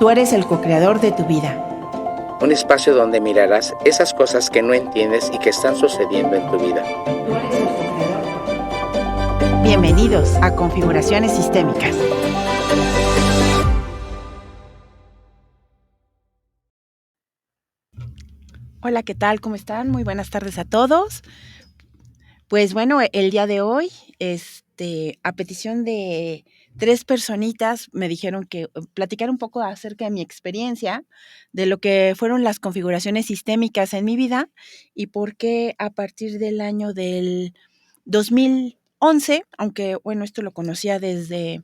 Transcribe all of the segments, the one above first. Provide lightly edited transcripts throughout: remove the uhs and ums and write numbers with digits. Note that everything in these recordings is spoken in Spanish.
Tú eres el co-creador de tu vida. Un espacio donde mirarás esas cosas que no entiendes y que están sucediendo en tu vida. Tú eres el co-creador. Bienvenidos a Configuraciones Sistémicas. Hola, ¿qué tal? ¿Cómo están? Muy buenas tardes a todos. Pues bueno, el día de hoy, a petición de 3 personitas, me dijeron que platicar un poco acerca de mi experiencia, de lo que fueron las configuraciones sistémicas en mi vida y por qué a partir del año del 2011, aunque bueno, esto lo conocía desde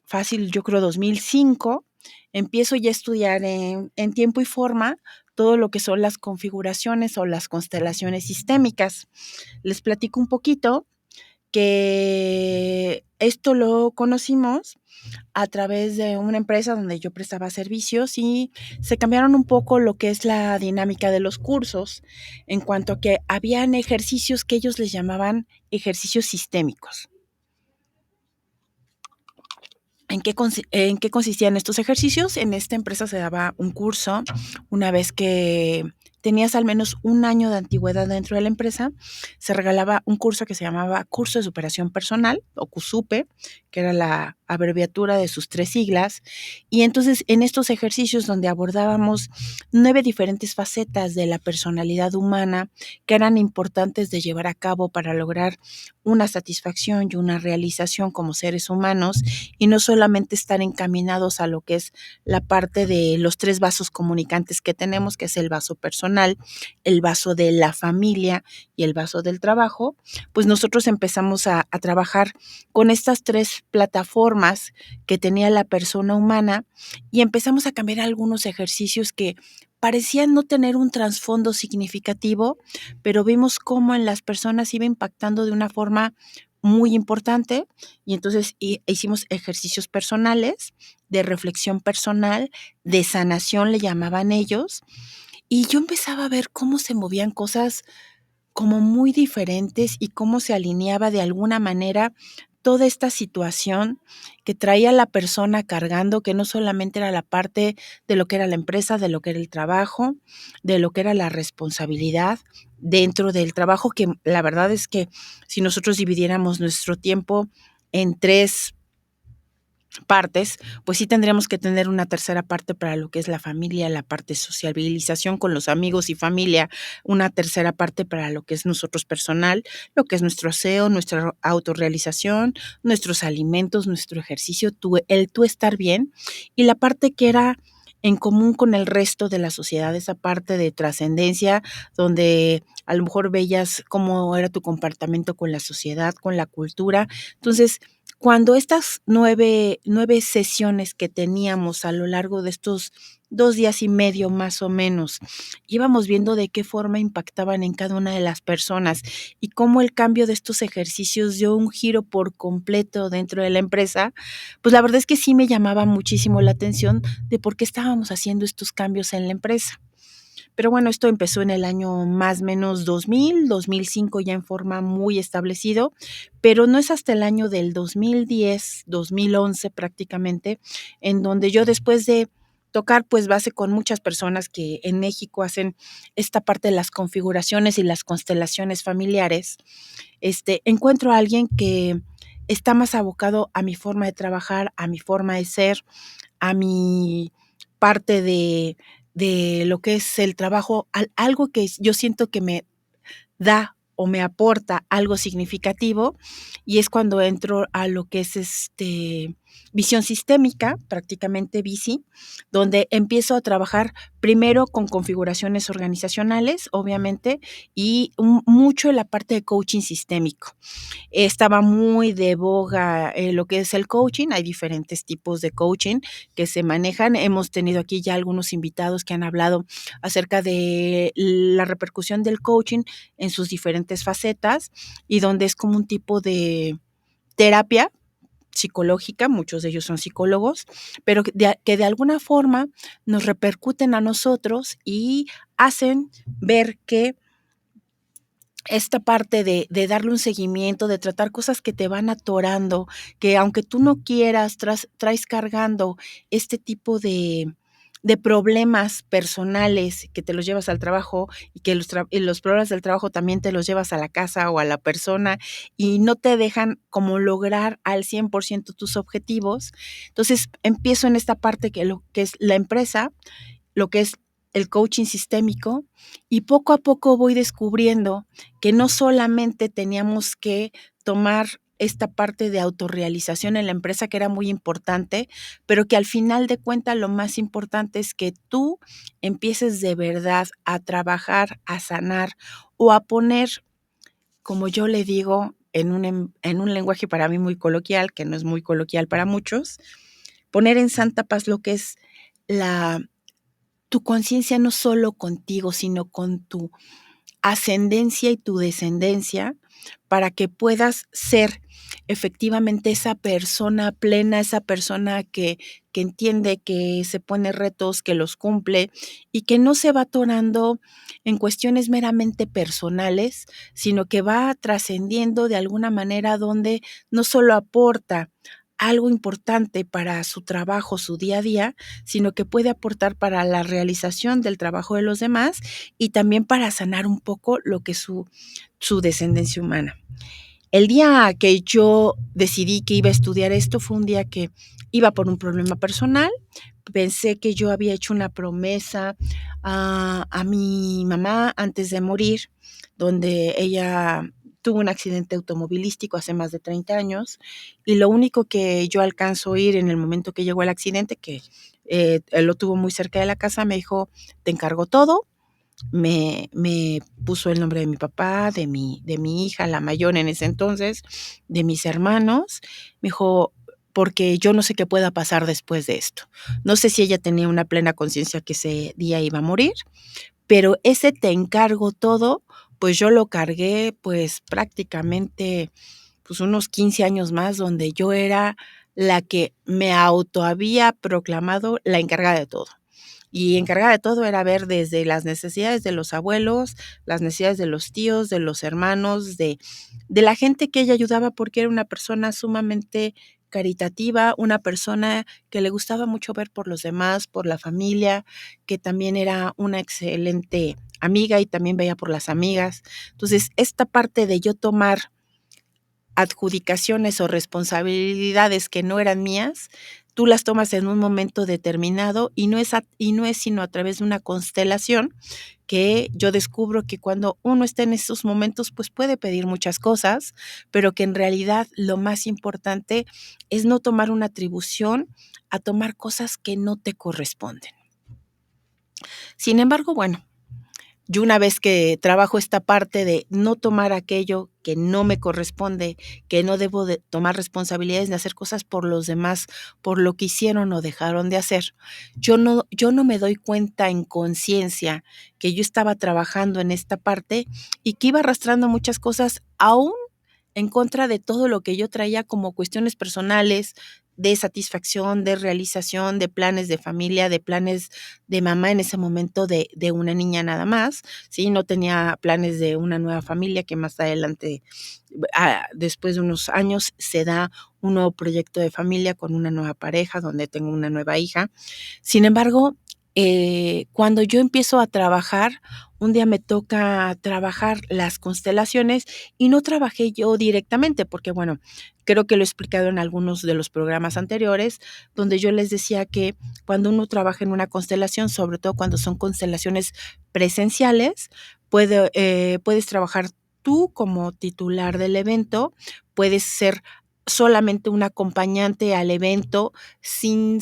fácil, yo creo 2005, empiezo ya a estudiar en tiempo y forma todo lo que son las configuraciones o las constelaciones sistémicas. Les platico un poquito que esto lo conocimos a través de una empresa donde yo prestaba servicios y se cambiaron un poco lo que es la dinámica de los cursos en cuanto a que habían ejercicios que ellos les llamaban ejercicios sistémicos. ¿En qué consistían estos ejercicios? En esta empresa se daba un curso una vez que tenías al menos un año de antigüedad dentro de la empresa, se regalaba un curso que se llamaba Curso de Superación Personal o CUSUPE, que era la abreviatura de sus 3 siglas. Y entonces en estos ejercicios donde abordábamos 9 diferentes facetas de la personalidad humana que eran importantes de llevar a cabo para lograr una satisfacción y una realización como seres humanos y no solamente estar encaminados a lo que es la parte de los 3 vasos comunicantes que tenemos, que es el vaso personal, el vaso de la familia y el vaso del trabajo, pues nosotros empezamos a trabajar con estas 3 plataformas que tenía la persona humana y empezamos a cambiar algunos ejercicios que parecían no tener un trasfondo significativo, pero vimos cómo en las personas iba impactando de una forma muy importante y entonces hicimos ejercicios personales, de reflexión personal, de sanación le llamaban ellos, y yo empezaba a ver cómo se movían cosas como muy diferentes y cómo se alineaba de alguna manera toda esta situación que traía la persona cargando, que no solamente era la parte de lo que era la empresa, de lo que era el trabajo, de lo que era la responsabilidad dentro del trabajo, que la verdad es que si nosotros dividiéramos nuestro tiempo en 3 partes, pues sí tendríamos que tener una tercera parte para lo que es la familia, la parte sociabilización con los amigos y familia, una tercera parte para lo que es nosotros personal, lo que es nuestro aseo, nuestra autorrealización, nuestros alimentos, nuestro ejercicio, el tú estar bien, y la parte que era en común con el resto de la sociedad, esa parte de trascendencia, donde a lo mejor veías cómo era tu comportamiento con la sociedad, con la cultura. Entonces, cuando estas 9 sesiones que teníamos a lo largo de estos 2 días y medio, más o menos, íbamos viendo de qué forma impactaban en cada una de las personas y cómo el cambio de estos ejercicios dio un giro por completo dentro de la empresa, pues la verdad es que sí me llamaba muchísimo la atención de por qué estábamos haciendo estos cambios en la empresa. Pero bueno, esto empezó en el año más o menos 2005 ya en forma muy establecido, pero no es hasta el año del 2010, 2011 prácticamente, en donde yo después de tocar pues base con muchas personas que en México hacen esta parte de las configuraciones y las constelaciones familiares, encuentro a alguien que está más abocado a mi forma de trabajar, a mi forma de ser, a mi parte de lo que es el trabajo, algo que yo siento que me da o me aporta algo significativo, y es cuando entro a lo que es visión sistémica, prácticamente VISI, donde empiezo a trabajar primero con configuraciones organizacionales, obviamente, y mucho en la parte de coaching sistémico. Estaba muy de boga lo que es el coaching, hay diferentes tipos de coaching que se manejan. Hemos tenido aquí ya algunos invitados que han hablado acerca de la repercusión del coaching en sus diferentes facetas y donde es como un tipo de terapia psicológica, muchos de ellos son psicólogos, pero que de alguna forma nos repercuten a nosotros y hacen ver que esta parte de darle un seguimiento, de tratar cosas que te van atorando, que aunque tú no quieras, traes cargando este tipo de problemas personales que te los llevas al trabajo y que y los problemas del trabajo también te los llevas a la casa o a la persona y no te dejan como lograr al 100% tus objetivos. Entonces, empiezo en esta parte que lo que es la empresa, lo que es el coaching sistémico, y poco a poco voy descubriendo que no solamente teníamos que tomar esta parte de autorrealización en la empresa, que era muy importante, pero que al final de cuentas lo más importante es que tú empieces de verdad a trabajar, a sanar o a poner, como yo le digo, en un lenguaje para mí muy coloquial, que no es muy coloquial para muchos, poner en santa paz lo que es la tu conciencia no solo contigo, sino con tu ascendencia y tu descendencia, para que puedas ser efectivamente esa persona plena, esa persona que entiende, que se pone retos, que los cumple y que no se va atorando en cuestiones meramente personales, sino que va trascendiendo de alguna manera donde no solo aporta algo importante para su trabajo, su día a día, sino que puede aportar para la realización del trabajo de los demás y también para sanar un poco lo que es su descendencia humana. El día que yo decidí que iba a estudiar esto fue un día que iba por un problema personal. Pensé que yo había hecho una promesa a mi mamá antes de morir, donde ella tuvo un accidente automovilístico hace más de 30 años y lo único que yo alcanzo a oír en el momento que llegó el accidente, que él lo tuvo muy cerca de la casa, me dijo, te encargo todo, me puso el nombre de mi papá, de mi hija, la mayor en ese entonces, de mis hermanos. Me dijo, porque yo no sé qué pueda pasar después de esto. No sé si ella tenía una plena conciencia que ese día iba a morir, pero ese te encargo todo, pues yo lo cargué pues prácticamente pues unos 15 años más, donde yo era la que me auto había proclamado la encargada de todo. Y encargada de todo era ver desde las necesidades de los abuelos, las necesidades de los tíos, de los hermanos, de la gente que ella ayudaba, porque era una persona sumamente caritativa, una persona que le gustaba mucho ver por los demás, por la familia, que también era una excelente amiga y también veía por las amigas. Entonces, esta parte de yo tomar adjudicaciones o responsabilidades que no eran mías, tú las tomas en un momento determinado y no es sino a través de una constelación que yo descubro que cuando uno está en esos momentos, pues puede pedir muchas cosas, pero que en realidad lo más importante es no tomar una atribución a tomar cosas que no te corresponden. Sin embargo, bueno, yo una vez que trabajo esta parte de no tomar aquello que no me corresponde, que no debo de tomar responsabilidades de hacer cosas por los demás, por lo que hicieron o dejaron de hacer, yo no me doy cuenta en conciencia que yo estaba trabajando en esta parte y que iba arrastrando muchas cosas aún en contra de todo lo que yo traía como cuestiones personales, de satisfacción, de realización, de planes de familia, de planes de mamá en ese momento de una niña nada más, ¿sí? No tenía planes de una nueva familia que más adelante, después de unos años, se da un nuevo proyecto de familia con una nueva pareja donde tengo una nueva hija. Sin embargo, cuando yo empiezo a trabajar, un día me toca trabajar las constelaciones y no trabajé yo directamente, porque bueno, creo que lo he explicado en algunos de los programas anteriores, donde yo les decía que cuando uno trabaja en una constelación, sobre todo cuando son constelaciones presenciales, puedes trabajar tú como titular del evento, puedes ser solamente un acompañante al evento sin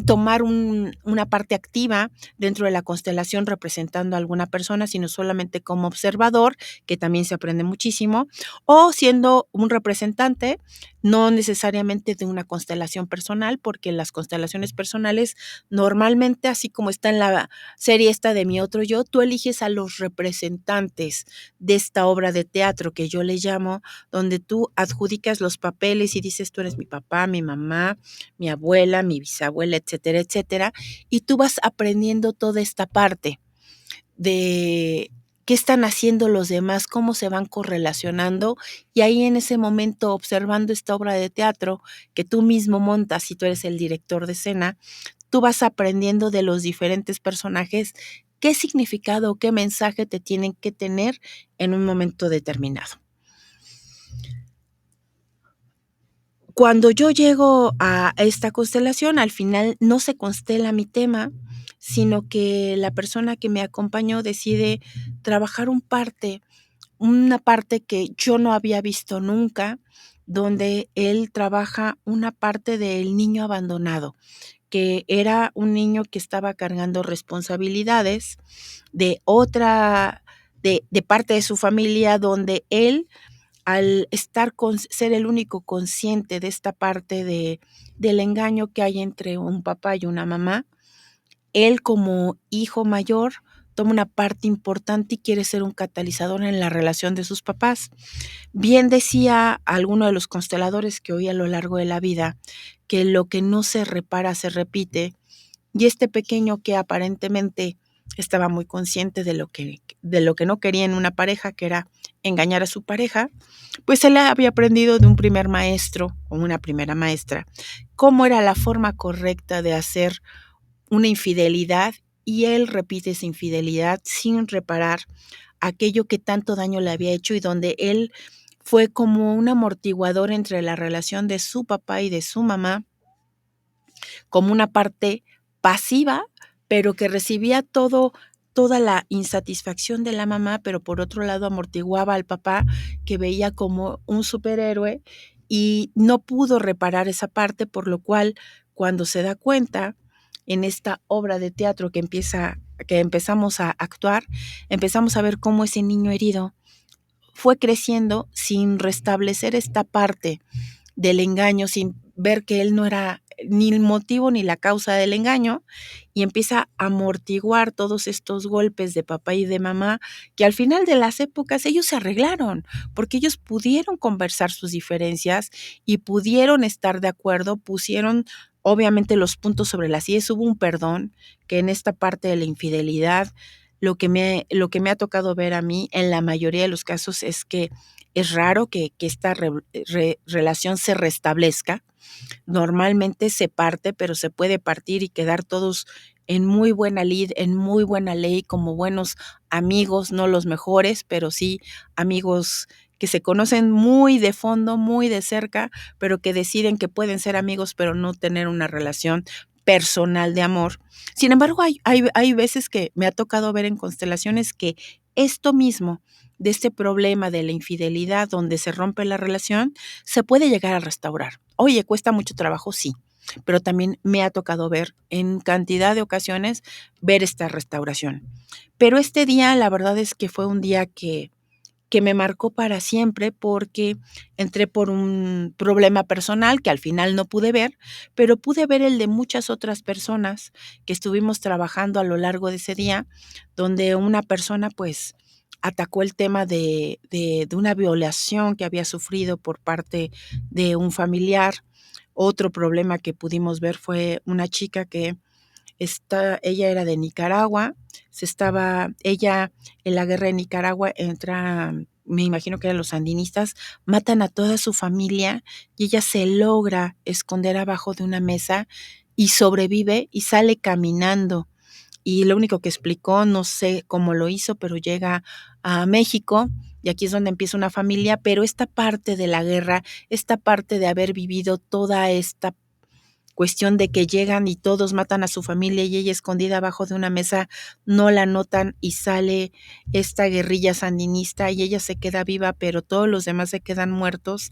tomar una parte activa dentro de la constelación representando a alguna persona, sino solamente como observador, que también se aprende muchísimo, o siendo un representante, no necesariamente de una constelación personal, porque las constelaciones personales normalmente, así como está en la serie esta de Mi Otro Yo, tú eliges a los representantes de esta obra de teatro que yo le llamo, donde tú adjudicas los papeles y dices, tú eres mi papá, mi mamá, mi abuela, mi bisabuela, etcétera, etcétera, y tú vas aprendiendo toda esta parte de qué están haciendo los demás, cómo se van correlacionando, y ahí en ese momento, observando esta obra de teatro que tú mismo montas, si tú eres el director de escena, tú vas aprendiendo de los diferentes personajes qué significado, qué mensaje te tienen que tener en un momento determinado. Cuando yo llego a esta constelación, al final no se constela mi tema, sino que la persona que me acompañó decide trabajar una parte que yo no había visto nunca, donde él trabaja una parte del niño abandonado, que era un niño que estaba cargando responsabilidades de otra, de parte de su familia, donde él, al ser el único consciente de esta parte del engaño que hay entre un papá y una mamá, él como hijo mayor toma una parte importante y quiere ser un catalizador en la relación de sus papás. Bien decía alguno de los consteladores que oí a lo largo de la vida que lo que no se repara se repite, y este pequeño que aparentemente estaba muy consciente de lo que no quería en una pareja, que era engañar a su pareja, pues él había aprendido de un primer maestro o una primera maestra cómo era la forma correcta de hacer una infidelidad, y él repite esa infidelidad sin reparar aquello que tanto daño le había hecho, y donde él fue como un amortiguador entre la relación de su papá y de su mamá, como una parte pasiva, pero que recibía toda la insatisfacción de la mamá, pero por otro lado amortiguaba al papá, que veía como un superhéroe, y no pudo reparar esa parte, por lo cual cuando se da cuenta en esta obra de teatro que empezamos a actuar, empezamos a ver cómo ese niño herido fue creciendo sin restablecer esta parte del engaño, sin ver que él no era ni el motivo ni la causa del engaño, y empieza a amortiguar todos estos golpes de papá y de mamá, que al final de las épocas ellos se arreglaron, porque ellos pudieron conversar sus diferencias y pudieron estar de acuerdo, pusieron obviamente los puntos sobre las íes, hubo un perdón, que en esta parte de la infidelidad, lo que me ha tocado ver a mí en la mayoría de los casos es que es raro que esta relación se restablezca. Normalmente se parte, pero se puede partir y quedar todos en muy buena lid, en muy buena ley, como buenos amigos, no los mejores, pero sí amigos que se conocen muy de fondo, muy de cerca, pero que deciden que pueden ser amigos, pero no tener una relación personal de amor. Sin embargo, hay veces que me ha tocado ver en constelaciones que esto mismo, de este problema de la infidelidad donde se rompe la relación, se puede llegar a restaurar. Oye, cuesta mucho trabajo, sí, pero también me ha tocado ver en cantidad de ocasiones ver esta restauración. Pero este día, la verdad es que fue un día que me marcó para siempre, porque entré por un problema personal que al final no pude ver, pero pude ver el de muchas otras personas que estuvimos trabajando a lo largo de ese día, donde una persona pues atacó el tema de una violación que había sufrido por parte de un familiar. Otro problema que pudimos ver fue una chica que ella era de Nicaragua, ella en la guerra de Nicaragua entra, me imagino que eran los sandinistas, matan a toda su familia, y ella se logra esconder abajo de una mesa y sobrevive y sale caminando. Y lo único que explicó, no sé cómo lo hizo, pero llega a México, y aquí es donde empieza una familia, pero esta parte de la guerra, esta parte de haber vivido toda esta cuestión de que llegan y todos matan a su familia, y ella escondida abajo de una mesa no la notan, y sale esta guerrilla sandinista y ella se queda viva, pero todos los demás se quedan muertos.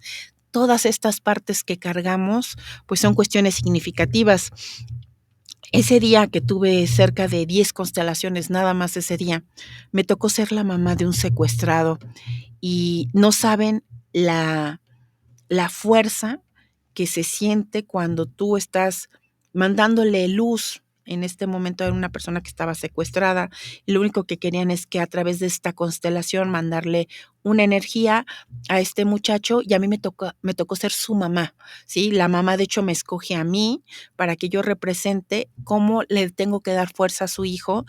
Todas estas partes que cargamos, pues son cuestiones significativas. Ese día que tuve cerca de 10 constelaciones, nada más ese día, me tocó ser la mamá de un secuestrado, y no saben la fuerza que se siente cuando tú estás mandándole luz En este momento era una persona que estaba secuestrada y lo único que querían es que a través de esta constelación mandarle una energía a este muchacho y a mí me tocó ser su mamá, ¿sí? La mamá de hecho me escoge a mí para que yo represente cómo le tengo que dar fuerza a su hijo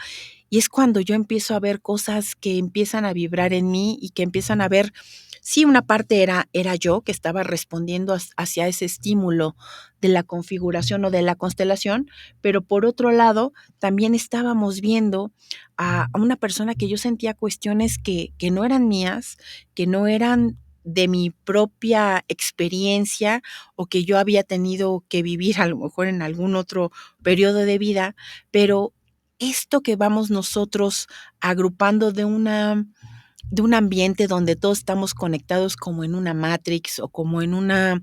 y es cuando yo empiezo a ver cosas que empiezan a vibrar en mí y que empiezan a ver, sí, una parte era yo que estaba respondiendo hacia ese estímulo de la configuración o de la constelación, pero por otro lado, también estábamos viendo a una persona que yo sentía cuestiones que no eran mías, que no eran de mi propia experiencia o que yo había tenido que vivir a lo mejor en algún otro periodo de vida, pero esto que vamos nosotros agrupando de un ambiente donde todos estamos conectados como en una Matrix o como en una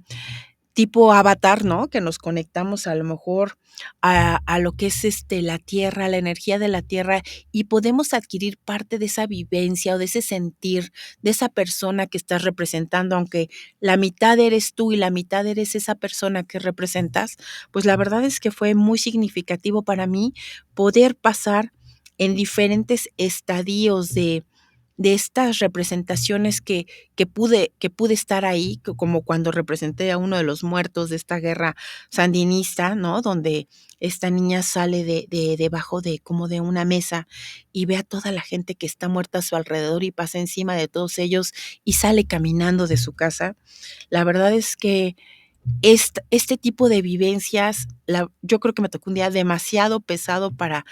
tipo avatar, ¿no? Que nos conectamos a lo mejor a lo que es la tierra, la energía de la tierra, y podemos adquirir parte de esa vivencia o de ese sentir de esa persona que estás representando, aunque la mitad eres tú y la mitad eres esa persona que representas, pues la verdad es que fue muy significativo para mí poder pasar en diferentes estadios de estas representaciones que pude estar ahí, como cuando representé a uno de los muertos de esta guerra sandinista, ¿no? Donde esta niña sale de debajo de como de una mesa y ve a toda la gente que está muerta a su alrededor y pasa encima de todos ellos y sale caminando de su casa. La verdad es que este tipo de vivencias, yo creo que me tocó un día demasiado pesado para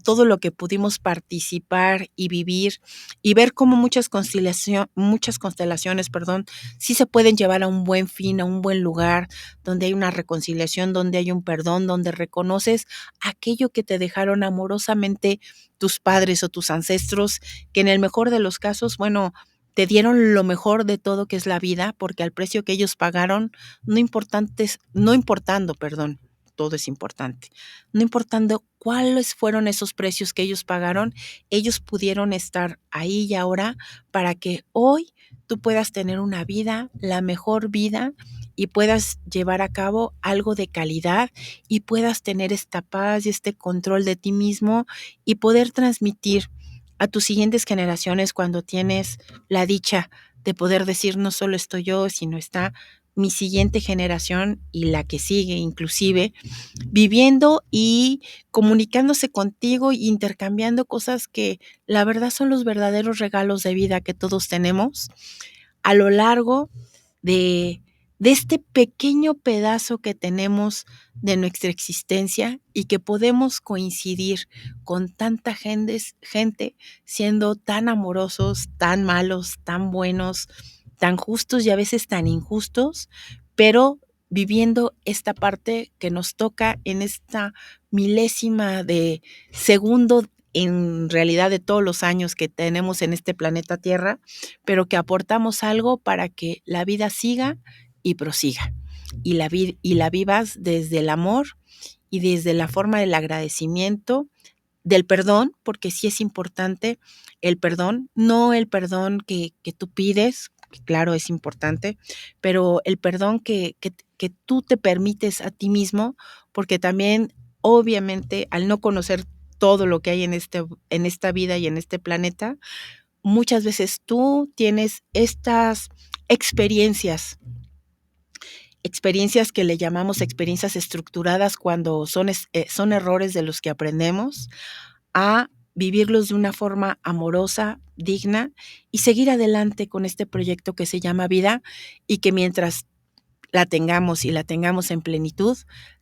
todo lo que pudimos participar y vivir y ver cómo muchas constelaciones, perdón, sí se pueden llevar a un buen fin, a un buen lugar, donde hay una reconciliación, donde hay un perdón, donde reconoces aquello que te dejaron amorosamente tus padres o tus ancestros, que en el mejor de los casos, bueno, te dieron lo mejor de todo que es la vida, porque al precio que ellos pagaron no importando, perdón, todo es importante, no importando cuáles fueron esos precios que ellos pagaron, ellos pudieron estar ahí y ahora para que hoy tú puedas tener una vida, la mejor vida y puedas llevar a cabo algo de calidad y puedas tener esta paz y este control de ti mismo y poder transmitir a tus siguientes generaciones cuando tienes la dicha de poder decir no solo estoy yo, sino está mi siguiente generación y la que sigue inclusive, viviendo y comunicándose contigo e intercambiando cosas que la verdad son los verdaderos regalos de vida que todos tenemos a lo largo de, de este pequeño pedazo que tenemos de nuestra existencia y que podemos coincidir con tanta gente siendo tan amorosos, tan malos, tan buenos, tan justos y a veces tan injustos, pero viviendo esta parte que nos toca en esta milésima de segundo en realidad de todos los años que tenemos en este planeta Tierra, pero que aportamos algo para que la vida siga y prosiga. Y la vivas desde el amor y desde la forma del agradecimiento, del perdón, porque sí es importante el perdón, no el perdón que tú pides, que claro es importante, pero el perdón que tú te permites a ti mismo, porque también obviamente al no conocer todo lo que hay en esta vida y en este planeta, muchas veces tú tienes estas experiencias, experiencias que le llamamos experiencias estructuradas cuando son errores de los que aprendemos, a vivirlos de una forma amorosa, digna y seguir adelante con este proyecto que se llama vida y que mientras la tengamos y la tengamos en plenitud,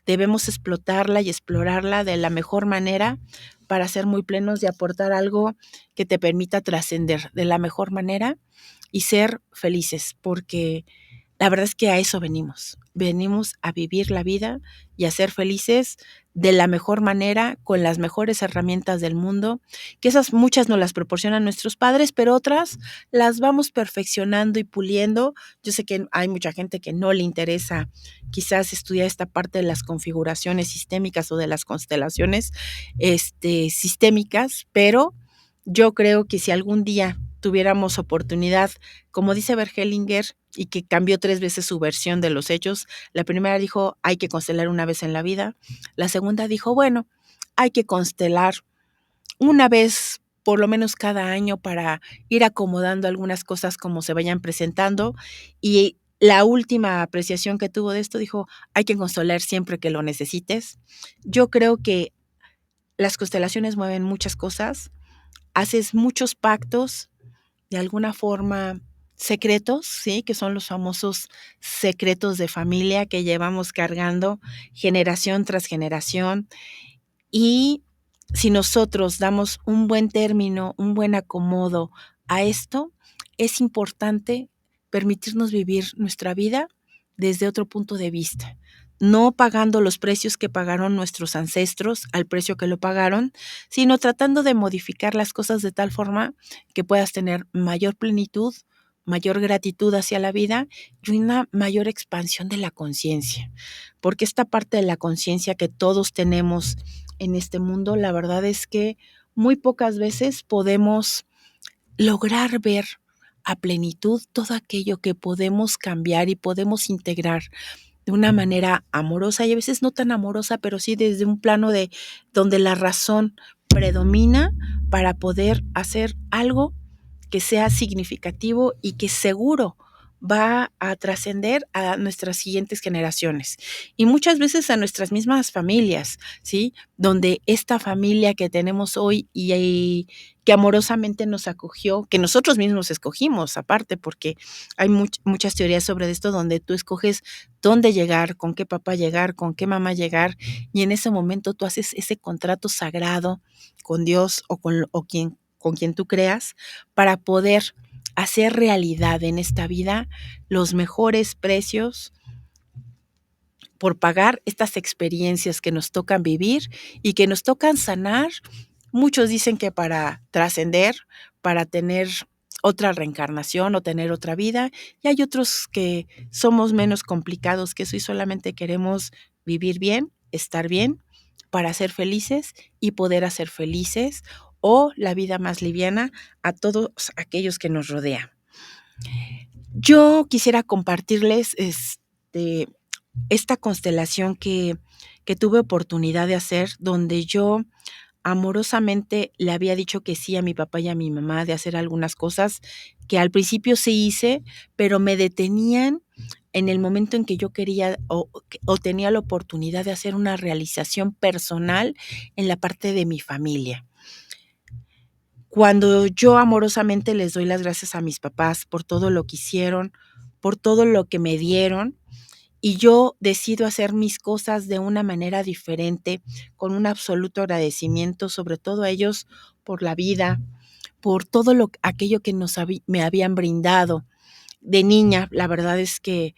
debemos explotarla y explorarla de la mejor manera para ser muy plenos y aportar algo que te permita trascender de la mejor manera y ser felices, porque la verdad es que a eso venimos. Venimos a vivir la vida y a ser felices de la mejor manera, con las mejores herramientas del mundo, que esas muchas nos las proporcionan nuestros padres, pero otras las vamos perfeccionando y puliendo. Yo sé que hay mucha gente que no le interesa quizás estudiar esta parte de las configuraciones sistémicas o de las constelaciones sistémicas, pero yo creo que si algún día tuviéramos oportunidad, como dice Bert Hellinger, y que cambió 3 veces su versión de los hechos. La primera dijo, hay que constelar una vez en la vida. La segunda dijo, bueno, hay que constelar una vez por lo menos cada año para ir acomodando algunas cosas como se vayan presentando. Y la última apreciación que tuvo de esto dijo, hay que constelar siempre que lo necesites. Yo creo que las constelaciones mueven muchas cosas, haces muchos pactos de alguna forma secretos, ¿sí? Que son los famosos secretos de familia que llevamos cargando generación tras generación. Y si nosotros damos un buen término, un buen acomodo a esto, es importante permitirnos vivir nuestra vida desde otro punto de vista, no pagando los precios que pagaron nuestros ancestros al precio que lo pagaron, sino tratando de modificar las cosas de tal forma que puedas tener mayor plenitud, mayor gratitud hacia la vida y una mayor expansión de la conciencia. Porque esta parte de la conciencia que todos tenemos en este mundo, la verdad es que muy pocas veces podemos lograr ver a plenitud todo aquello que podemos cambiar y podemos integrar de una manera amorosa y a veces no tan amorosa, pero sí desde un plano de donde la razón predomina para poder hacer algo que sea significativo y que seguro va a trascender a nuestras siguientes generaciones y muchas veces a nuestras mismas familias, ¿sí? Donde esta familia que tenemos hoy y que amorosamente nos acogió, que nosotros mismos escogimos, aparte, porque hay muchas teorías sobre esto donde tú escoges dónde llegar, con qué papá llegar, con qué mamá llegar, y en ese momento tú haces ese contrato sagrado con Dios con quien tú creas para poder hacer realidad en esta vida los mejores precios por pagar estas experiencias que nos tocan vivir y que nos tocan sanar. Muchos dicen que para trascender, para tener otra reencarnación o tener otra vida, y hay otros que somos menos complicados que eso y solamente queremos vivir bien, estar bien, para ser felices y poder hacer felices o la vida más liviana a todos aquellos que nos rodean. Yo quisiera compartirles esta constelación que tuve oportunidad de hacer, donde yo amorosamente le había dicho que sí a mi papá y a mi mamá de hacer algunas cosas que al principio sí hice, pero me detenían en el momento en que yo quería o tenía la oportunidad de hacer una realización personal en la parte de mi familia. Cuando yo amorosamente les doy las gracias a mis papás por todo lo que hicieron, por todo lo que me dieron, y yo decido hacer mis cosas de una manera diferente, con un absoluto agradecimiento, sobre todo a ellos por la vida, por todo aquello que me habían brindado. De niña, la verdad es que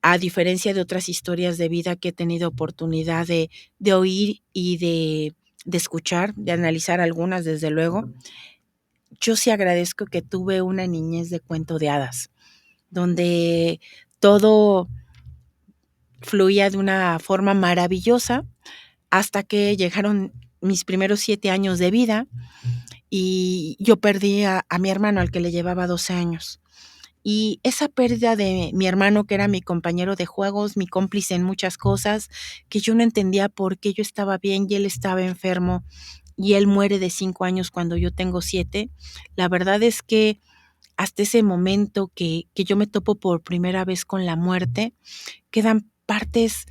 a diferencia de otras historias de vida que he tenido oportunidad de oír y de escuchar, de analizar algunas desde luego, yo sí agradezco que tuve una niñez de cuento de hadas, donde todo fluía de una forma maravillosa hasta que llegaron mis primeros 7 años de vida y yo perdí a mi hermano al que le llevaba 12 años. Y esa pérdida de mi hermano, que era mi compañero de juegos, mi cómplice en muchas cosas, que yo no entendía por qué yo estaba bien y él estaba enfermo, y él muere de 5 años cuando yo tengo 7, la verdad es que hasta ese momento que yo me topo por primera vez con la muerte, quedan partes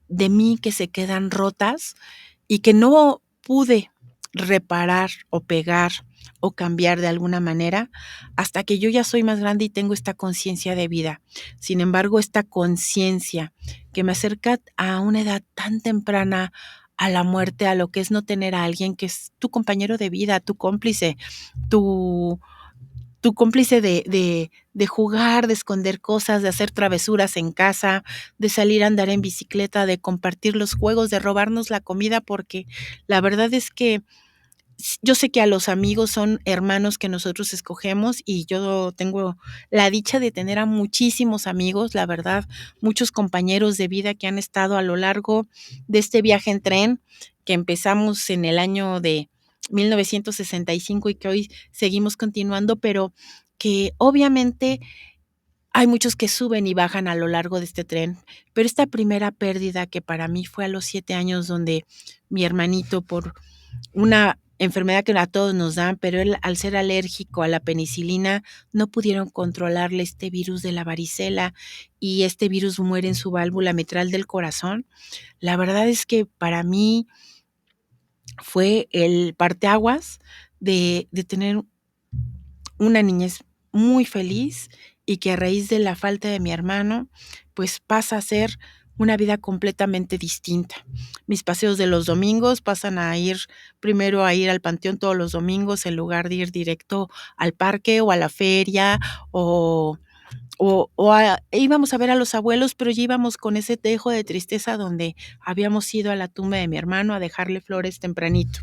de mí que se quedan rotas y que no pude reparar o pegar o cambiar de alguna manera hasta que yo ya soy más grande y tengo esta conciencia de vida. Sin embargo, esta conciencia que me acerca a una edad tan temprana a la muerte, a lo que es no tener a alguien que es tu compañero de vida, tu cómplice, tu tu cómplice de jugar, de esconder cosas, de hacer travesuras en casa, de salir a andar en bicicleta, de compartir los juegos, de robarnos la comida, porque la verdad es que yo sé que a los amigos son hermanos que nosotros escogemos y yo tengo la dicha de tener a muchísimos amigos, la verdad, muchos compañeros de vida que han estado a lo largo de este viaje en tren que empezamos en el año de 1965 y que hoy seguimos continuando, pero que obviamente Hay muchos que suben y bajan a lo largo de este tren, pero esta primera pérdida que para mí fue a los 7 años, donde mi hermanito, por una enfermedad que a todos nos dan, pero él, al ser alérgico a la penicilina, no pudieron controlarle este virus de la varicela y este virus muere en su válvula mitral del corazón. La verdad es que para mí fue el parteaguas de tener una niñez muy feliz y que a raíz de la falta de mi hermano, pues pasa a ser una vida completamente distinta. Mis paseos de los domingos pasan a ir primero a ir al panteón todos los domingos en lugar de ir directo al parque o a la feria o íbamos a ver a los abuelos, pero ya íbamos con ese dejo de tristeza donde habíamos ido a la tumba de mi hermano a dejarle flores tempranito.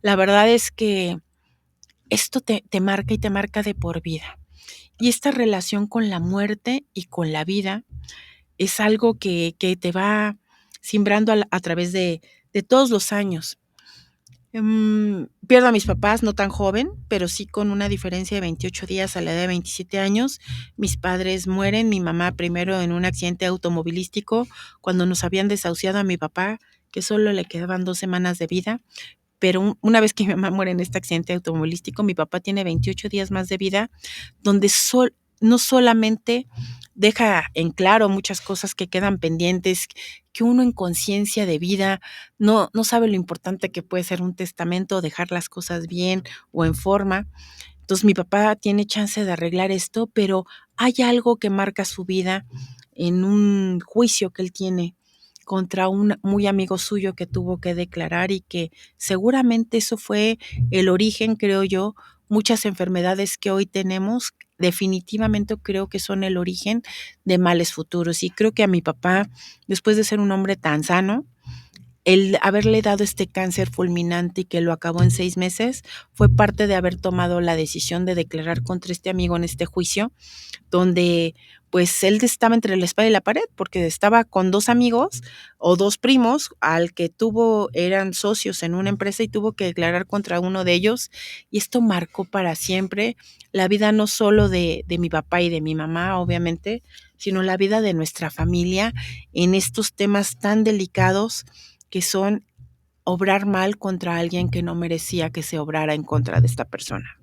La verdad es que esto te marca y te marca de por vida. Y esta relación con la muerte y con la vida es algo que te va simbrando a través de todos los años. Pierdo a mis papás no tan joven, pero sí con una diferencia de 28 días a la edad de 27 años. Mis padres mueren, mi mamá primero en un accidente automovilístico, cuando nos habían desahuciado a mi papá, que solo le quedaban 2 semanas de vida. Pero una vez que mi mamá muere en este accidente automovilístico, mi papá tiene 28 días más de vida, donde no solamente deja en claro muchas cosas que quedan pendientes, que uno en conciencia de vida no sabe lo importante que puede ser un testamento, dejar las cosas bien o en forma. Entonces mi papá tiene chance de arreglar esto, pero hay algo que marca su vida en un juicio que él tiene contra un muy amigo suyo que tuvo que declarar y que seguramente eso fue el origen, creo yo. Muchas enfermedades que hoy tenemos definitivamente creo que son el origen de males futuros. Y creo que a mi papá, después de ser un hombre tan sano, el haberle dado este cáncer fulminante y que lo acabó en 6 meses, fue parte de haber tomado la decisión de declarar contra este amigo en este juicio, donde pues él estaba entre la espada y la pared, porque estaba con 2 amigos o 2 primos, al que eran socios en una empresa y tuvo que declarar contra uno de ellos, y esto marcó para siempre la vida no solo de mi papá y de mi mamá, obviamente, sino la vida de nuestra familia en estos temas tan delicados que son obrar mal contra alguien que no merecía que se obrara en contra de esta persona.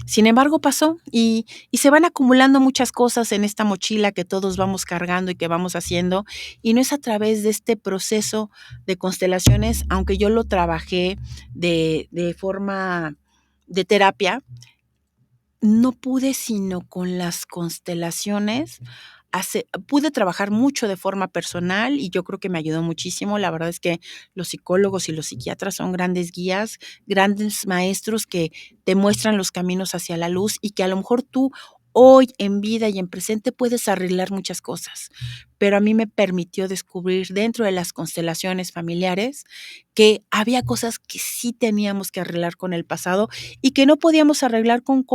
Sin embargo, pasó y se van acumulando muchas cosas en esta mochila que todos vamos cargando y que vamos haciendo, y no es a través de este proceso de constelaciones, aunque yo lo trabajé de forma de terapia, no pude sino con las constelaciones pude trabajar mucho de forma personal y yo creo que me ayudó muchísimo. La verdad es que los psicólogos y los psiquiatras son grandes guías, grandes maestros que te muestran los caminos hacia la luz y que a lo mejor tú hoy en vida y en presente puedes arreglar muchas cosas. Pero a mí me permitió descubrir dentro de las constelaciones familiares que había cosas que sí teníamos que arreglar con el pasado y que no podíamos arreglar con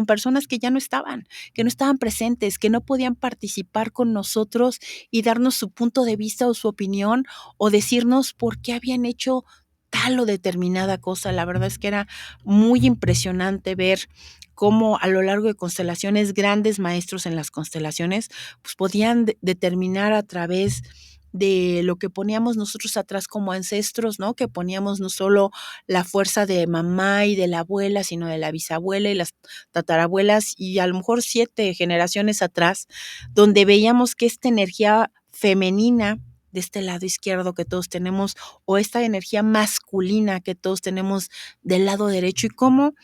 personas que no estaban presentes, que no podían participar con nosotros y darnos su punto de vista o su opinión o decirnos por qué habían hecho tal o determinada cosa. La verdad es que era muy impresionante ver cómo a lo largo de constelaciones, grandes maestros en las constelaciones, pues podían determinar a través de lo que poníamos nosotros atrás como ancestros, ¿no? Que poníamos no solo la fuerza de mamá y de la abuela, sino de la bisabuela y las tatarabuelas y a lo mejor 7 generaciones atrás, donde veíamos que esta energía femenina de este lado izquierdo que todos tenemos o esta energía masculina que todos tenemos del lado derecho y cómo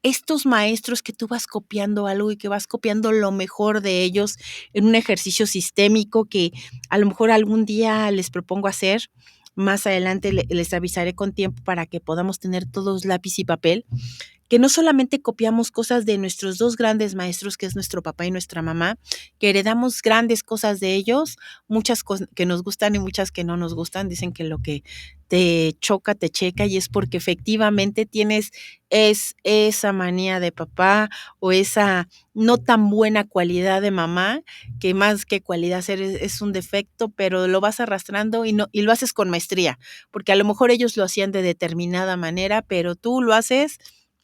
estos maestros que tú vas copiando algo y que vas copiando lo mejor de ellos en un ejercicio sistémico que a lo mejor algún día les propongo hacer. Más adelante les avisaré con tiempo para que podamos tener todos lápiz y papel, que no solamente copiamos cosas de nuestros 2 grandes maestros, que es nuestro papá y nuestra mamá, que heredamos grandes cosas de ellos, muchas que nos gustan y muchas que no nos gustan. Dicen que lo que te choca, te checa, y es porque efectivamente tienes esa manía de papá o esa no tan buena cualidad de mamá, que más que cualidad es un defecto, pero lo vas arrastrando y lo haces con maestría, porque a lo mejor ellos lo hacían de determinada manera, pero tú lo haces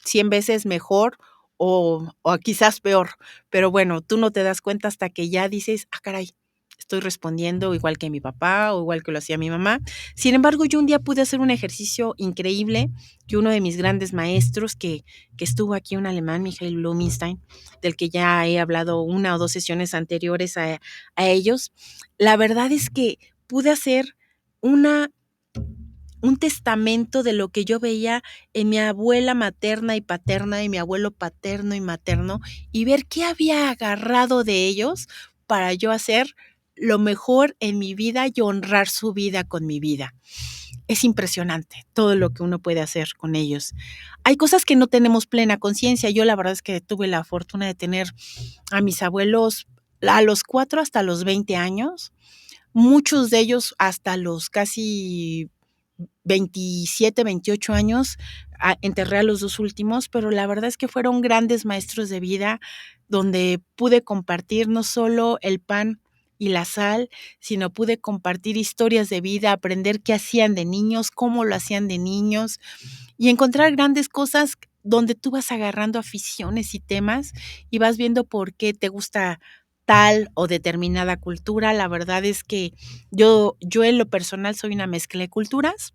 100 veces mejor o quizás peor, pero bueno, tú no te das cuenta hasta que ya dices: "Ah, caray, estoy respondiendo igual que mi papá o igual que lo hacía mi mamá". Sin embargo, yo un día pude hacer un ejercicio increíble que uno de mis grandes maestros que estuvo aquí, un alemán, Michael Blumenstein, del que ya he hablado una o 2 sesiones anteriores a ellos, la verdad es que pude hacer una un testamento de lo que yo veía en mi abuela materna y paterna, y mi abuelo paterno y materno, y ver qué había agarrado de ellos para yo hacer lo mejor en mi vida y honrar su vida con mi vida. Es impresionante todo lo que uno puede hacer con ellos. Hay cosas que no tenemos plena conciencia. Yo la verdad es que tuve la fortuna de tener a mis abuelos a los 4 hasta los 20 años, muchos de ellos hasta los casi 27, 28 años, enterré a los 2 últimos, pero la verdad es que fueron grandes maestros de vida, donde pude compartir no solo el pan y la sal, sino pude compartir historias de vida, aprender qué hacían de niños, cómo lo hacían de niños, y encontrar grandes cosas donde tú vas agarrando aficiones y temas, y vas viendo por qué te gusta tal o determinada cultura. La verdad es que yo en lo personal soy una mezcla de culturas.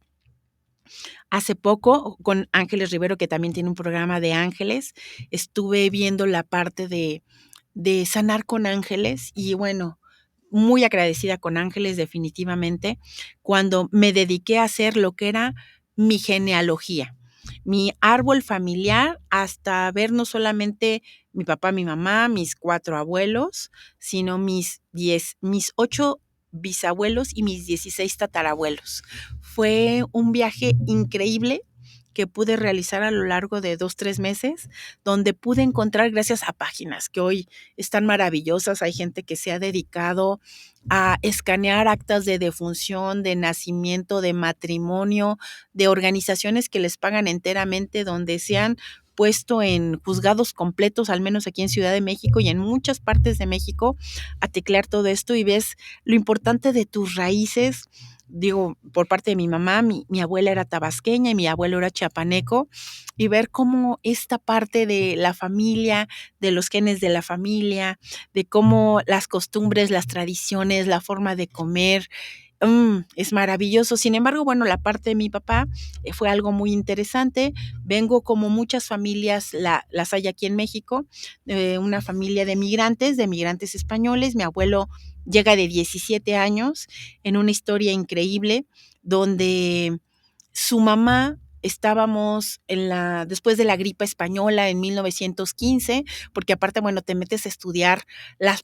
Hace poco, con Ángeles Rivero, que también tiene un programa de ángeles, estuve viendo la parte de sanar con ángeles y bueno, muy agradecida con ángeles definitivamente, cuando me dediqué a hacer lo que era mi genealogía, mi árbol familiar, hasta ver no solamente mi papá, mi mamá, mis 4 abuelos, sino mis 8 bisabuelos y mis 16 tatarabuelos. Fue un viaje increíble que pude realizar a lo largo de 2, 3 meses, donde pude encontrar gracias a páginas que hoy están maravillosas. Hay gente que se ha dedicado a escanear actas de defunción, de nacimiento, de matrimonio, de organizaciones que les pagan enteramente, donde se han puesto en juzgados completos, al menos aquí en Ciudad de México y en muchas partes de México, a teclear todo esto y ves lo importante de tus raíces. Digo, por parte de mi mamá, mi abuela era tabasqueña y mi abuelo era chiapaneco, y ver cómo esta parte de la familia, de los genes de la familia, de cómo las costumbres, las tradiciones, la forma de comer, es maravilloso. Sin embargo, bueno, la parte de mi papá fue algo muy interesante. Vengo como muchas familias las hay aquí en México, una familia de migrantes españoles. Mi abuelo llega de 17 años en una historia increíble donde su mamá estábamos después de la gripe española en 1915, porque aparte, bueno, te metes a estudiar las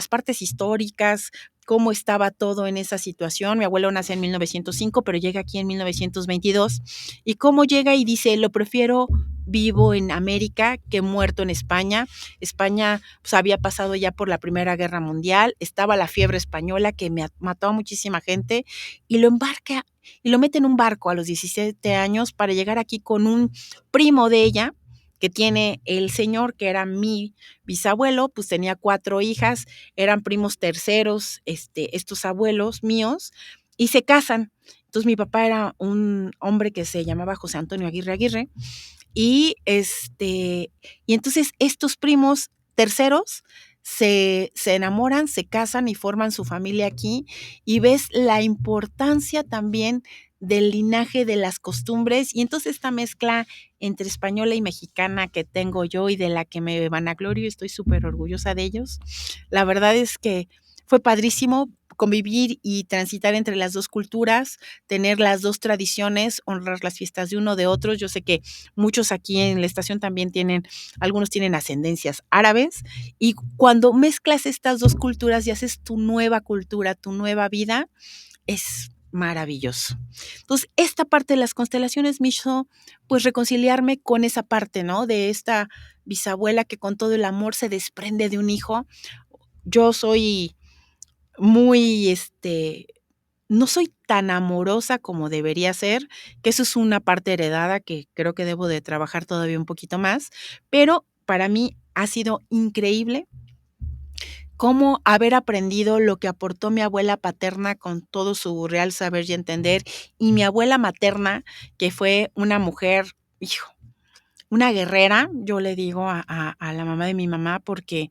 partes históricas, cómo estaba todo en esa situación. Mi abuelo nace en 1905, pero llega aquí en 1922. Y cómo llega y dice, lo prefiero vivo en América que muerto en España. España pues, había pasado ya por la Primera Guerra Mundial, estaba la fiebre española que mató a muchísima gente y lo embarca y lo mete en un barco a los 17 años para llegar aquí con un primo de ella que tiene el señor, que era mi bisabuelo, pues tenía 4 hijas, eran primos terceros, estos abuelos míos, y se casan. Entonces mi papá era un hombre que se llamaba José Antonio Aguirre Aguirre, y entonces estos primos terceros se enamoran, se casan y forman su familia aquí, y ves la importancia también del linaje, de las costumbres, y entonces esta mezcla entre española y mexicana que tengo yo y de la que me vanaglorio y estoy súper orgullosa de ellos. La verdad es que fue padrísimo convivir y transitar entre las 2 culturas, tener las 2 tradiciones, honrar las fiestas de uno de otros. Yo sé que muchos aquí en la estación también algunos tienen ascendencias árabes, y cuando mezclas estas 2 culturas y haces tu nueva cultura, tu nueva vida, es maravilloso. Entonces, esta parte de las constelaciones me hizo, pues, reconciliarme con esa parte, ¿no? De esta bisabuela que con todo el amor se desprende de un hijo. Yo soy muy, no soy tan amorosa como debería ser, que eso es una parte heredada que creo que debo de trabajar todavía un poquito más, pero para mí ha sido increíble cómo haber aprendido lo que aportó mi abuela paterna con todo su real saber y entender, y mi abuela materna, que fue una mujer, hijo, una guerrera, yo le digo a la mamá de mi mamá, porque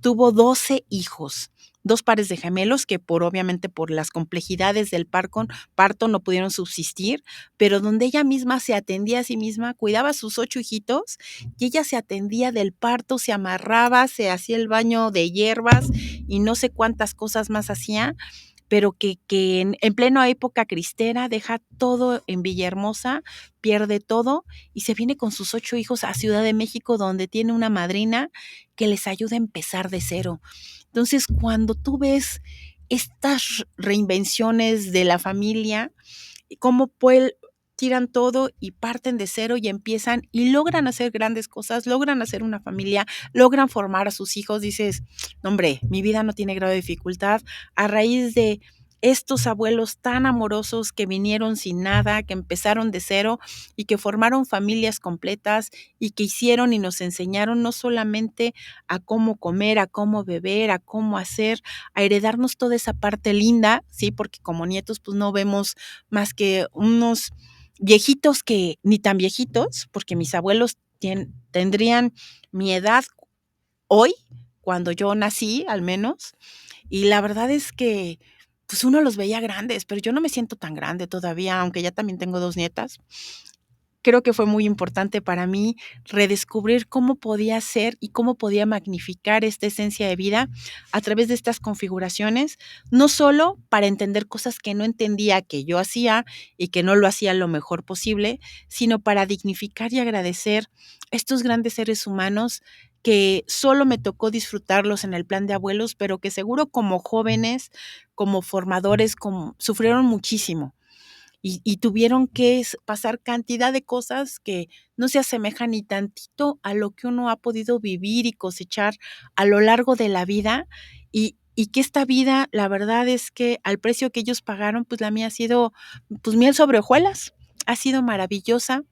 tuvo 12 hijos, 2 pares de gemelos que obviamente por las complejidades del parto no pudieron subsistir, pero donde ella misma se atendía a sí misma, cuidaba a sus 8 hijitos y ella se atendía del parto, se amarraba, se hacía el baño de hierbas y no sé cuántas cosas más hacía, pero que en plena época cristera deja todo en Villahermosa, pierde todo y se viene con sus 8 hijos a Ciudad de México, donde tiene una madrina que les ayuda a empezar de cero. Entonces, cuando tú ves estas reinvenciones de la familia, cómo tiran todo y parten de cero y empiezan y logran hacer grandes cosas, logran hacer una familia, logran formar a sus hijos, dices, no, hombre, mi vida no tiene grado de dificultad a raíz de estos abuelos tan amorosos que vinieron sin nada, que empezaron de cero y que formaron familias completas y que hicieron y nos enseñaron no solamente a cómo comer, a cómo beber, a cómo hacer, a heredarnos toda esa parte linda, ¿sí? Porque como nietos pues no vemos más que unos viejitos que ni tan viejitos, porque mis abuelos tendrían mi edad hoy, cuando yo nací al menos, y la verdad es que pues uno los veía grandes, pero yo no me siento tan grande todavía, aunque ya también tengo 2 nietas. Creo que fue muy importante para mí redescubrir cómo podía ser y cómo podía magnificar esta esencia de vida a través de estas configuraciones, no solo para entender cosas que no entendía que yo hacía y que no lo hacía lo mejor posible, sino para dignificar y agradecer estos grandes seres humanos que solo me tocó disfrutarlos en el plan de abuelos, pero que seguro como jóvenes, como formadores, sufrieron muchísimo y tuvieron que pasar cantidad de cosas que no se asemejan ni tantito a lo que uno ha podido vivir y cosechar a lo largo de la vida y que esta vida, la verdad es que al precio que ellos pagaron, pues la mía ha sido pues miel sobre hojuelas, ha sido maravillosa.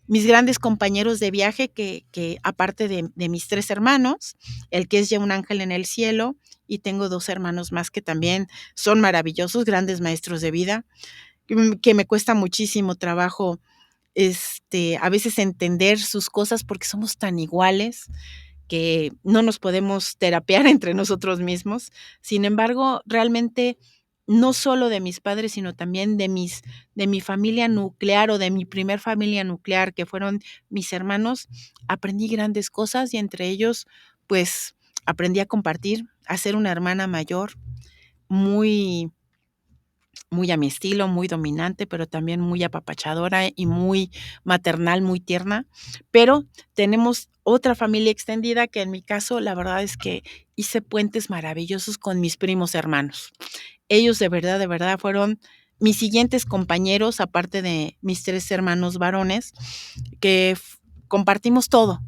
Mis grandes compañeros de viaje que aparte de mis 3 hermanos, el que es ya un ángel en el cielo y tengo 2 hermanos más que también son maravillosos, grandes maestros de vida que me cuesta muchísimo trabajo, a veces entender sus cosas porque somos tan iguales que no nos podemos terapear entre nosotros mismos. Sin embargo, realmente no solo de mis padres, sino también de mi familia nuclear o de mi primer familia nuclear, que fueron mis hermanos, aprendí grandes cosas y entre ellos, pues, aprendí a compartir, a ser una hermana mayor, muy muy a mi estilo, muy dominante, pero también muy apapachadora y muy maternal, muy tierna. Pero tenemos otra familia extendida que en mi caso, la verdad es que hice puentes maravillosos con mis primos hermanos. Ellos de verdad fueron mis siguientes compañeros, aparte de mis 3 hermanos varones, que compartimos todo,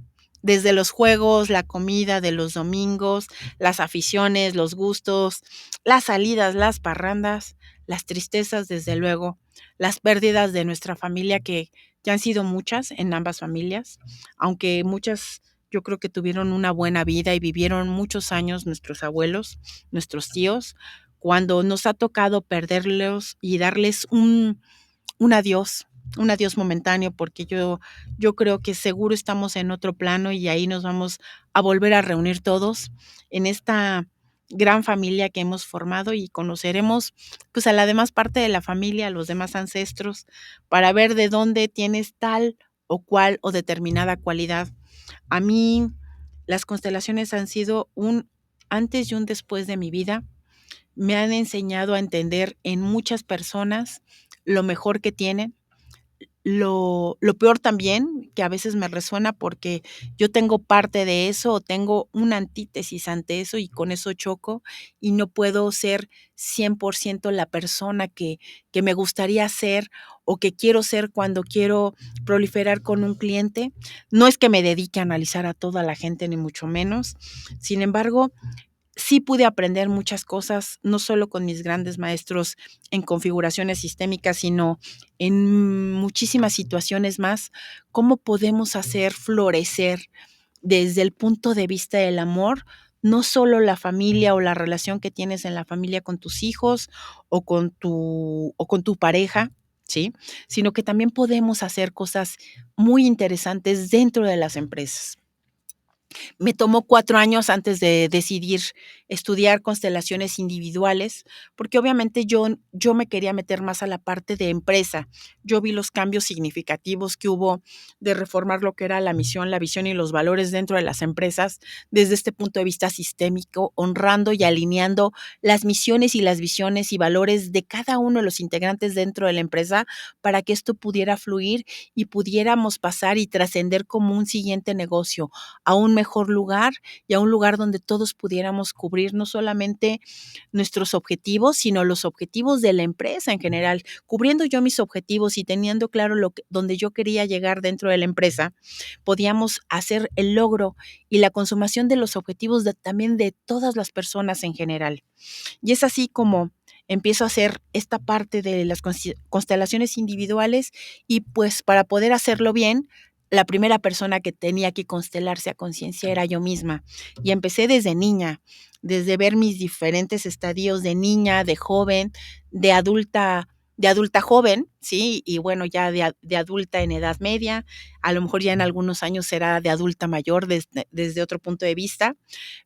desde los juegos, la comida de los domingos, las aficiones, los gustos, las salidas, las parrandas, las tristezas, desde luego, las pérdidas de nuestra familia, que ya han sido muchas en ambas familias, aunque muchas yo creo que tuvieron una buena vida y vivieron muchos años nuestros abuelos, nuestros tíos, cuando nos ha tocado perderlos y darles un adiós momentáneo, porque yo creo que seguro estamos en otro plano y ahí nos vamos a volver a reunir todos en esta gran familia que hemos formado y conoceremos, pues, a la demás parte de la familia, a los demás ancestros, para ver de dónde tienes tal o cual o determinada cualidad. A mí, las constelaciones han sido un antes y un después de mi vida. Me han enseñado a entender en muchas personas lo mejor que tienen, lo peor también, que a veces me resuena porque yo tengo parte de eso o tengo una antítesis ante eso y con eso choco y no puedo ser 100% la persona que me gustaría ser o que quiero ser cuando quiero proliferar con un cliente. No es que me dedique a analizar a toda la gente, ni mucho menos. Sin embargo, sí pude aprender muchas cosas, no solo con mis grandes maestros en configuraciones sistémicas, sino en muchísimas situaciones más, cómo podemos hacer florecer desde el punto de vista del amor, no solo la familia o la relación que tienes en la familia con tus hijos o con tu pareja, ¿sí? Sino que también podemos hacer cosas muy interesantes dentro de las empresas. Me tomó 4 años antes de decidir estudiar constelaciones individuales, porque obviamente yo me quería meter más a la parte de empresa. Yo vi los cambios significativos que hubo de reformar lo que era la misión, la visión y los valores dentro de las empresas desde este punto de vista sistémico, honrando y alineando las misiones y las visiones y valores de cada uno de los integrantes dentro de la empresa para que esto pudiera fluir y pudiéramos pasar y trascender como un siguiente negocio a un mejor lugar y a un lugar donde todos pudiéramos cubrir no solamente nuestros objetivos, sino los objetivos de la empresa en general. Cubriendo yo mis objetivos y teniendo claro donde yo quería llegar dentro de la empresa, podíamos hacer el logro y la consumación de los objetivos también de todas las personas en general. Y es así como empiezo a hacer esta parte de las constelaciones individuales y pues para poder hacerlo bien, la primera persona que tenía que constelarse a conciencia era yo misma. Y empecé desde niña, desde ver mis diferentes estadios de niña, de joven, de adulta joven, ¿sí? Y bueno, ya de adulta en edad media, a lo mejor ya en algunos años será de adulta mayor desde otro punto de vista,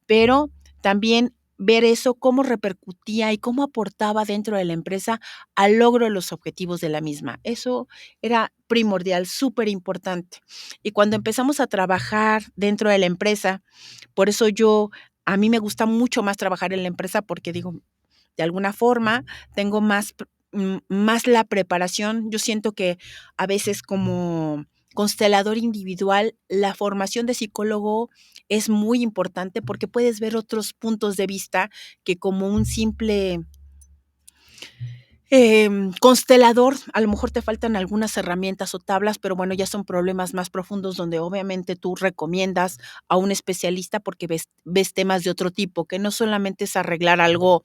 pero también ver eso, cómo repercutía y cómo aportaba dentro de la empresa al logro de los objetivos de la misma. Eso era primordial, súper importante. Y cuando empezamos a trabajar dentro de la empresa, por eso a mí me gusta mucho más trabajar en la empresa porque digo, de alguna forma tengo más la preparación. Yo siento que a veces como constelador individual, la formación de psicólogo es muy importante porque puedes ver otros puntos de vista que como un simple constelador, a lo mejor te faltan algunas herramientas o tablas, pero bueno, ya son problemas más profundos donde obviamente tú recomiendas a un especialista porque ves temas de otro tipo, que no solamente es arreglar algo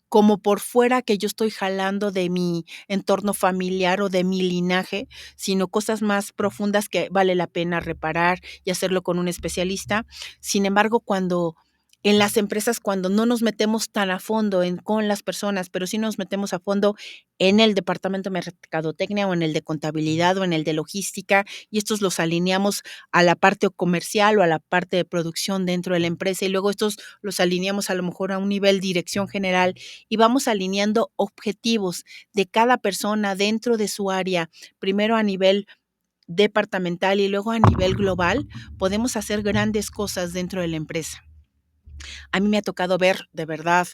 como por fuera que yo estoy jalando de mi entorno familiar o de mi linaje, sino cosas más profundas que vale la pena reparar y hacerlo con un especialista. Sin embargo, cuando en las empresas, cuando no nos metemos tan a fondo con las personas, pero sí nos metemos a fondo en el departamento de mercadotecnia o en el de contabilidad o en el de logística, y estos los alineamos a la parte comercial o a la parte de producción dentro de la empresa, y luego estos los alineamos a lo mejor a un nivel dirección general y vamos alineando objetivos de cada persona dentro de su área, primero a nivel departamental y luego a nivel global, podemos hacer grandes cosas dentro de la empresa. A mí me ha tocado ver de verdad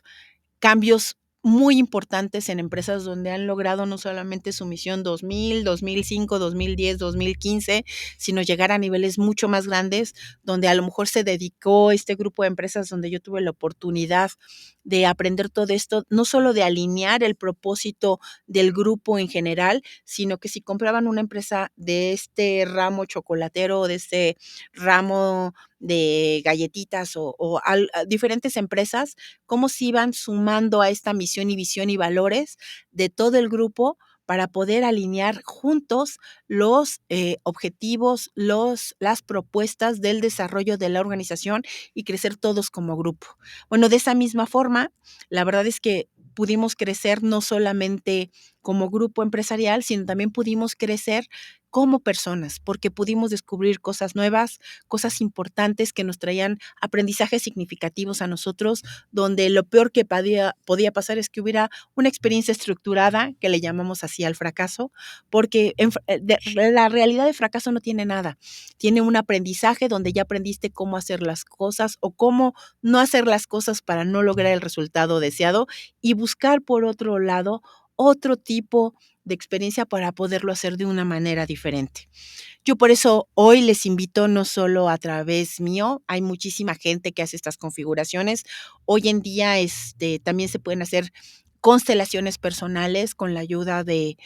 cambios muy importantes en empresas donde han logrado no solamente su misión 2000, 2005, 2010, 2015, sino llegar a niveles mucho más grandes, donde a lo mejor se dedicó este grupo de empresas donde yo tuve la oportunidad de aprender todo esto, no solo de alinear el propósito del grupo en general, sino que si compraban una empresa de este ramo chocolatero, de este ramo de galletitas diferentes empresas, cómo se iban sumando a esta misión y visión y valores de todo el grupo para poder alinear juntos los objetivos, las propuestas del desarrollo de la organización y crecer todos como grupo. Bueno, de esa misma forma, la verdad es que pudimos crecer no solamente como grupo empresarial, sino también pudimos crecer como personas, porque pudimos descubrir cosas nuevas, cosas importantes que nos traían aprendizajes significativos a nosotros, donde lo peor que podía pasar es que hubiera una experiencia estructurada, que le llamamos así al fracaso, porque la realidad de fracaso no tiene nada, tiene un aprendizaje donde ya aprendiste cómo hacer las cosas o cómo no hacer las cosas para no lograr el resultado deseado y buscar por otro lado otro tipo de experiencia para poderlo hacer de una manera diferente. Yo por eso hoy les invito no solo a través mío, hay muchísima gente que hace estas configuraciones. Hoy en día también se pueden hacer constelaciones personales con la ayuda de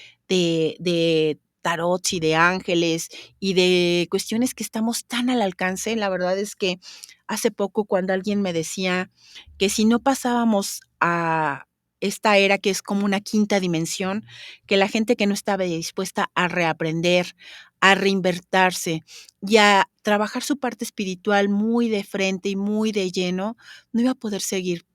tarots y de ángeles y de cuestiones que estamos tan al alcance. La verdad es que hace poco cuando alguien me decía que si no pasábamos a esta era que es como una quinta dimensión, que la gente que no estaba dispuesta a reaprender, a reinvertirse y a trabajar su parte espiritual muy de frente y muy de lleno, no iba a poder seguir.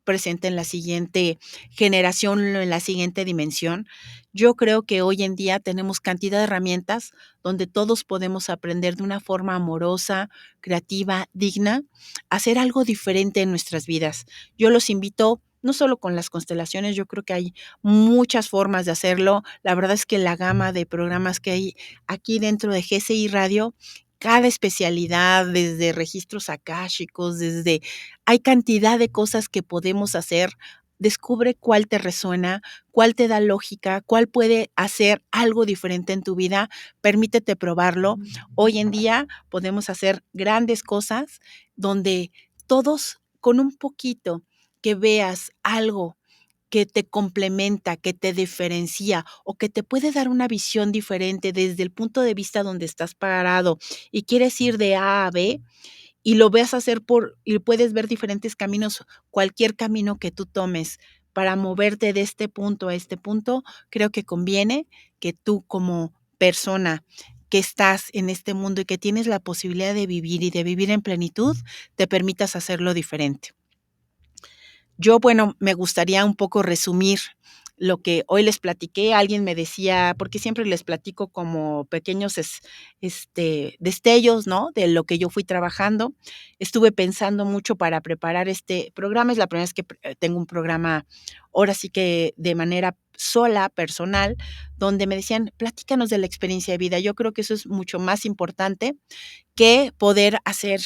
presente en la siguiente generación o en la siguiente dimensión. Yo creo que hoy en día tenemos cantidad de herramientas donde todos podemos aprender de una forma amorosa, creativa, digna, a hacer algo diferente en nuestras vidas. Yo los invito, no solo con las constelaciones, yo creo que hay muchas formas de hacerlo. La verdad es que la gama de programas que hay aquí dentro de GCI Radio, cada especialidad, desde registros akáshicos, desde hay cantidad de cosas que podemos hacer. Descubre cuál te resuena, cuál te da lógica, cuál puede hacer algo diferente en tu vida. Permítete probarlo. Hoy en día podemos hacer grandes cosas donde todos con un poquito que veas algo que te complementa, que te diferencia o que te puede dar una visión diferente desde el punto de vista donde estás parado y quieres ir de A a B y lo veas hacer y puedes ver diferentes caminos, cualquier camino que tú tomes para moverte de este punto a este punto, creo que conviene que tú como persona que estás en este mundo y que tienes la posibilidad de vivir y de vivir en plenitud, te permitas hacerlo diferente. Yo, bueno, me gustaría un poco resumir lo que hoy les platiqué. Alguien me decía, porque siempre les platico como pequeños destellos, ¿no? De lo que yo fui trabajando. Estuve pensando mucho para preparar este programa. Es la primera vez que tengo un programa, ahora sí que de manera sola, personal, donde me decían, platícanos de la experiencia de vida. Yo creo que eso es mucho más importante que poder hacer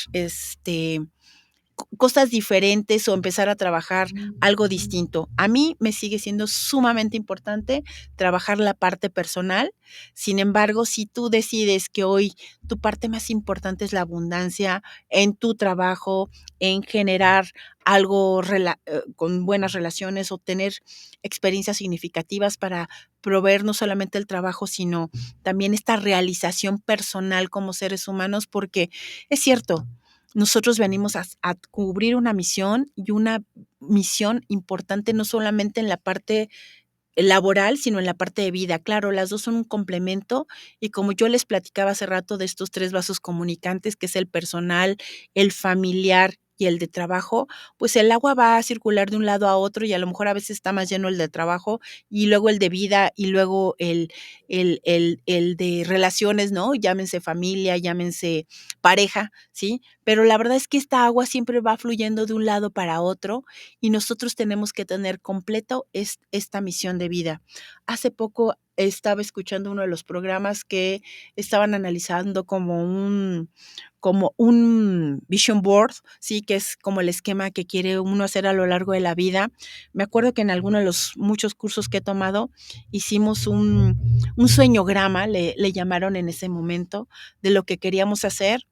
cosas diferentes o empezar a trabajar algo distinto. A mí me sigue siendo sumamente importante trabajar la parte personal. Sin embargo, si tú decides que hoy tu parte más importante es la abundancia en tu trabajo, en generar algo con buenas relaciones o tener experiencias significativas para proveer no solamente el trabajo, sino también esta realización personal como seres humanos, porque es cierto, nosotros venimos a cubrir una misión y una misión importante no solamente en la parte laboral, sino en la parte de vida. Claro, las dos son un complemento y como yo les platicaba hace rato de estos 3 vasos comunicantes, que es el personal, el familiar y el de trabajo, pues el agua va a circular de un lado a otro y a lo mejor a veces está más lleno el de trabajo y luego el de vida y luego el de relaciones, ¿no? Llámense familia, llámense pareja, ¿sí? Pero la verdad es que esta agua siempre va fluyendo de un lado para otro y nosotros tenemos que tener completo esta misión de vida. Hace poco estaba escuchando uno de los programas que estaban analizando como un vision board, sí, que es como el esquema que quiere uno hacer a lo largo de la vida. Me acuerdo que en alguno de los muchos cursos que he tomado hicimos un sueñograma, le llamaron en ese momento, de lo que queríamos hacer.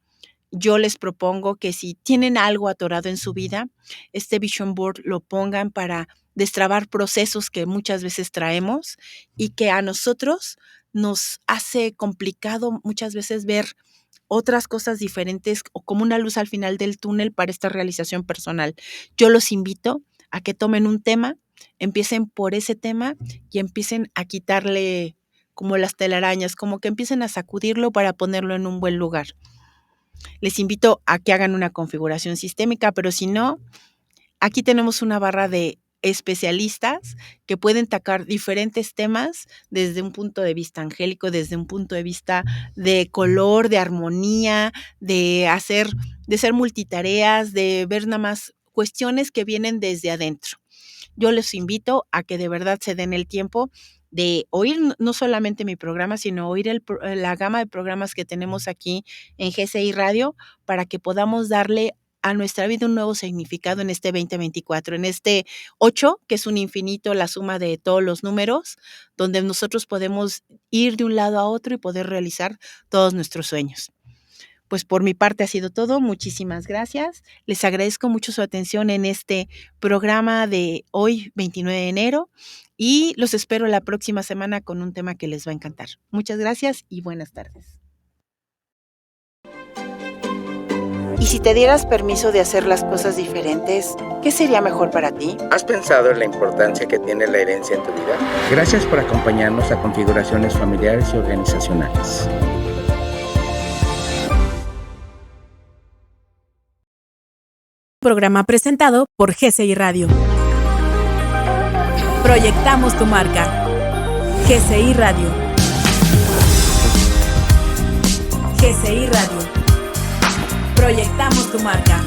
Yo les propongo que si tienen algo atorado en su vida, este vision board lo pongan para destrabar procesos que muchas veces traemos y que a nosotros nos hace complicado muchas veces ver otras cosas diferentes o como una luz al final del túnel para esta realización personal. Yo los invito a que tomen un tema, empiecen por ese tema y empiecen a quitarle como las telarañas, como que empiecen a sacudirlo para ponerlo en un buen lugar. Les invito a que hagan una configuración sistémica, pero si no, aquí tenemos una barra de especialistas que pueden tocar diferentes temas desde un punto de vista angélico, desde un punto de vista de color, de armonía, de ser multitareas, de ver nada más cuestiones que vienen desde adentro. Yo les invito a que de verdad se den el tiempo de oír no solamente mi programa, sino oír la gama de programas que tenemos aquí en GCI Radio para que podamos darle a nuestra vida un nuevo significado en este 2024, en este 8, que es un infinito, la suma de todos los números, donde nosotros podemos ir de un lado a otro y poder realizar todos nuestros sueños. Pues por mi parte ha sido todo. Muchísimas gracias. Les agradezco mucho su atención en este programa de hoy, 29 de enero, y los espero la próxima semana con un tema que les va a encantar. Muchas gracias y buenas tardes. ¿Y si te dieras permiso de hacer las cosas diferentes, qué sería mejor para ti? ¿Has pensado en la importancia que tiene la herencia en tu vida? Gracias por acompañarnos a Configuraciones Familiares y Organizacionales. Programa presentado por GCI Radio. Proyectamos tu marca. GCI Radio. GCI Radio. Proyectamos tu marca.